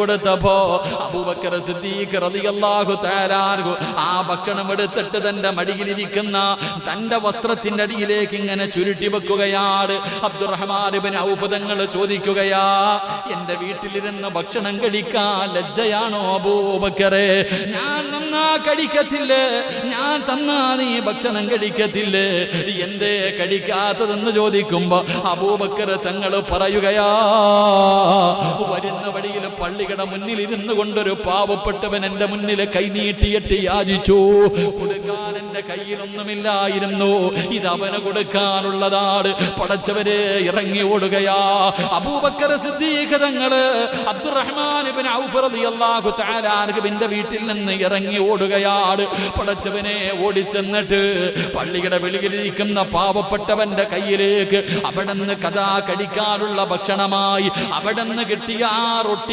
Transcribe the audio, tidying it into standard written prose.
കൊടുത്തപ്പോ അബൂബക്കർ സിദ്ദീഖ് റളിയല്ലാഹു തആല അൻഹു ആ ഭക്ഷണം എടുത്തിട്ട് തന്റെ മടിയിലിരിക്കുന്ന തന്റെ വസ്ത്രത്തിന്റെ അടിയിലേക്ക് ഇങ്ങനെ ചുരുട്ടി വെക്കുകയാണ്. അബ്ദുറഹ്മാൻ ഇബ്നു ഔഫ് തങ്ങൾ ചോദിക്കുകയാ, എന്റെ വീട്ടിലിരുന്ന് ഭക്ഷണം കഴിക്കാൻ ലജ്ജയാണോ അബൂബക്കറെ? ഞാൻ നന്നാ കഴിക്കത്തില്ലേ? ഞാൻ തന്നാ നീ ഭക്ഷണം കഴിക്കത്തില്ലേ? എന്തേ കഴിക്കാത്തതെന്ന് ചോദിക്കുമ്പോ അബൂബക്കർ തങ്ങൾ പറയുകയാ, വരുന്ന വഴിയിൽ പള്ളിയുടെ മുന്നിൽ ഇരുന്നു കൊണ്ടൊരു പാവപ്പെട്ടവൻ എന്റെ മുന്നിൽ കൈനീട്ടിയിട്ട് യാചിച്ചു. കൊടുക്കാൻ എന്റെ കയ്യിലൊന്നുമില്ലായിരുന്നു, ഇത് അവന് കൊടുക്കാനുള്ളതാണ്. പടച്ചവരെ ഇറങ്ങി ഓടുകയാ. അബൂബക്കർ സിദ്ദീഖ് തങ്ങള് അബ്ദുറഹ്മാൻ ഇബ്നു ഔഫ് റളിയല്ലാഹു തആല അൻഹുവിന്റെ വീട്ടിൽ നിന്ന് ഇറങ്ങി ഓടുകയാണ്. പടച്ചവനെ ഓടിച്ചെന്നിട്ട് പള്ളിയുടെ വെളിയിലിരിക്കുന്ന പാവപ്പെട്ടവന്റെ കയ്യിലേക്ക് അവിടെ നിന്ന് കഥാ കഴിക്കാനുള്ള ഭക്ഷണമായി അവിടെ നിന്ന് കിട്ടിയ ആ റൊട്ടി